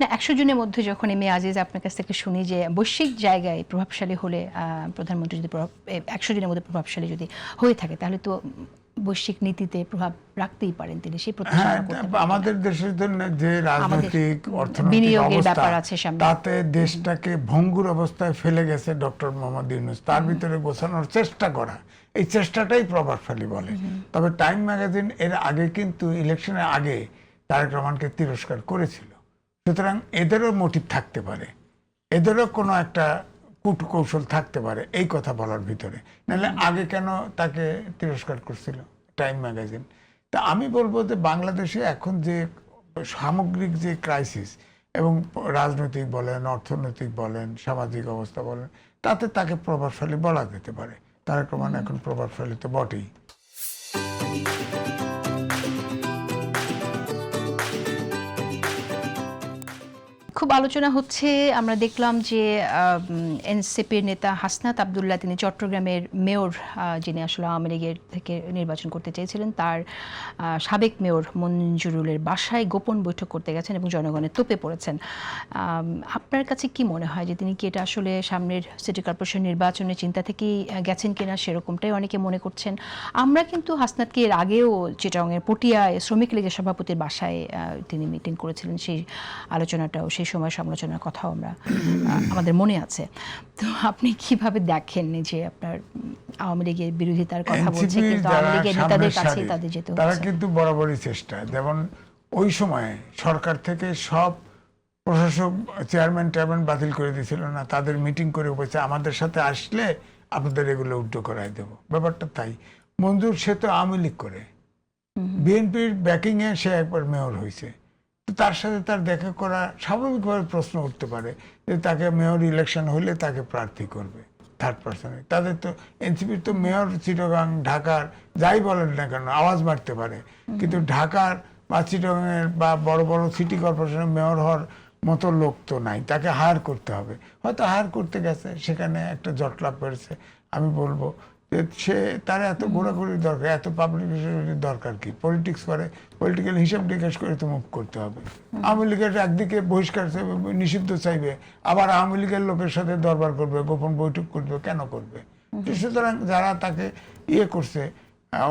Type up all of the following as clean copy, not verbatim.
না 100 জনের মধ্যে যখন এম এ আজিজ আপনার কাছ থেকে শুনি যে বৈশ্বিক জায়গায় প্রভাবশালী হলে প্রধানমন্ত্রী যদি 100 জনের মধ্যে প্রভাবশালী যদি হয়ে থাকে তাহলে তো বৈশ্বিক নীতিতে প্রভাব রাখতেই পারেন তিনি, সেই প্রত্যাশা করতে পারেন। আমাদের দেশের জন্য যে রাজনৈতিক অর্থনৈতিক অবস্থা তাতে দেশটাকে ভঙ্গুর অবস্থায় ফেলে গেছে ডক্টর মোহাম্মদ ইউনূস, তার ভিতরে গোছানোর চেষ্টা করা, এই চেষ্টাটাই প্রভাবশালী বলে। তবে টাইম ম্যাগাজিন এর আগে কিন্তু ইলেকশনের আগে তারেক রহমানকে তিরস্কার করেছিল, সুতরাং এদেরও মোটিভ থাকতে পারে, এদেরও কোনো একটা কূটকৌশল থাকতে পারে এই কথা বলার ভিতরে, নাহলে আগে কেন তাকে তিরস্কার করছিল টাইম ম্যাগাজিন। তা আমি বলবো যে বাংলাদেশে এখন যে সামগ্রিক যে ক্রাইসিস এবং রাজনৈতিক বলেন, অর্থনৈতিক বলেন, সামাজিক অবস্থা বলেন, তাতে তাকে প্রভাবশালী বলা যেতে পারে। তারেক রহমান এখন প্রভাবশালী তো বটেই। খুব আলোচনা হচ্ছে, আমরা দেখলাম যে এনসিপির নেতা হাসনাত আবদুল্লাহ তিনি চট্টগ্রামের মেয়র, যিনি আসলে আওয়ামী লীগের থেকে নির্বাচন করতে চেয়েছিলেন, তার সাবেক মেয়র মঞ্জুরুলের বাসায় গোপন বৈঠক করতে গেছেন এবং জনগণের তোপে পড়েছেন। আপনার কাছে কি মনে হয় যে তিনি কি এটা আসলে সামনের সিটি কর্পোরেশন নির্বাচনের চিন্তা থেকেই গেছেন কিনা, সেরকমটাই অনেকে মনে করছেন। আমরা কিন্তু হাসনাতকে এর আগেও চিটাগংয়ের পটিয়ায় শ্রমিক লীগের সভাপতির বাসায় তিনি মিটিং করেছিলেন, সেই আলোচনাটাও সেই সময় সমালোচনার কথাও আমরা আমাদের মনে আছে। তো আপনি কিভাবে দেখেন যে আপনার আওয়ামী লীগের বিরোধিতার কথা বলছে কিন্তু আওয়ামী লীগের নেতাদের কাছে তাদের যেতে হচ্ছে, তারা কিন্তু বরাবরই চেষ্টা, যেমন ওই সময় সরকার থেকে সব প্রশাসক চেয়ারম্যান বাতিল করে দিয়েছিল না, তাদের মিটিং করে বলছে আমাদের সাথে আসলে আপনাদের এগুলো উল্টো করাই দেব, ব্যাপারটা তাই। মঞ্জুর সে তো আওয়ামী লীগ করে, বিএনপির ব্যাকিং এ সে একবার মেয়র হয়েছে, তার সাথে তার দেখা করা স্বাভাবিকভাবে প্রশ্ন উঠতে পারে যে তাকে মেয়র ইলেকশন হলে তাকে প্রার্থী করবে থার্ড পার্সনে। তাদের তো এনসিপির তো মেয়র চিটাগং ঢাকার যাই বলেন না কেন আওয়াজ মারতে পারে, কিন্তু ঢাকার বা চিটাগংয়ের বা বড় বড় সিটি কর্পোরেশনের মেয়র হওয়ার মতো লোক তো নাই, তাকে হায়ার করতে হবে। হয়তো হায়ার করতে গেছে, সেখানে একটা জটলা পড়েছে। আমি বলবো সে তার এত ঘোরাঘুরির দরকার, এত পাবলিসিটির দরকার কি? পলিটিক্স করে, পলিটিক্যাল হিসাব নিকাশ করে তো মুভ করতে হবে। আওয়ামী লীগের একদিকে বহিষ্কার নিষিদ্ধ চাইবে, আবার আওয়ামী লীগের লোকের সাথে দরবার করবে, গোপন বৈঠক করবে, কেন করবে? সুতরাং যারা তাকে ইয়ে করছে,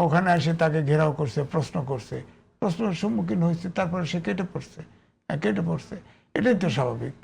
ওখানে এসে তাকে ঘেরাও করছে, প্রশ্ন করছে, প্রশ্নের সম্মুখীন হয়েছে, তারপরে সে কেটে পড়ছে, এটাই তো স্বাভাবিক।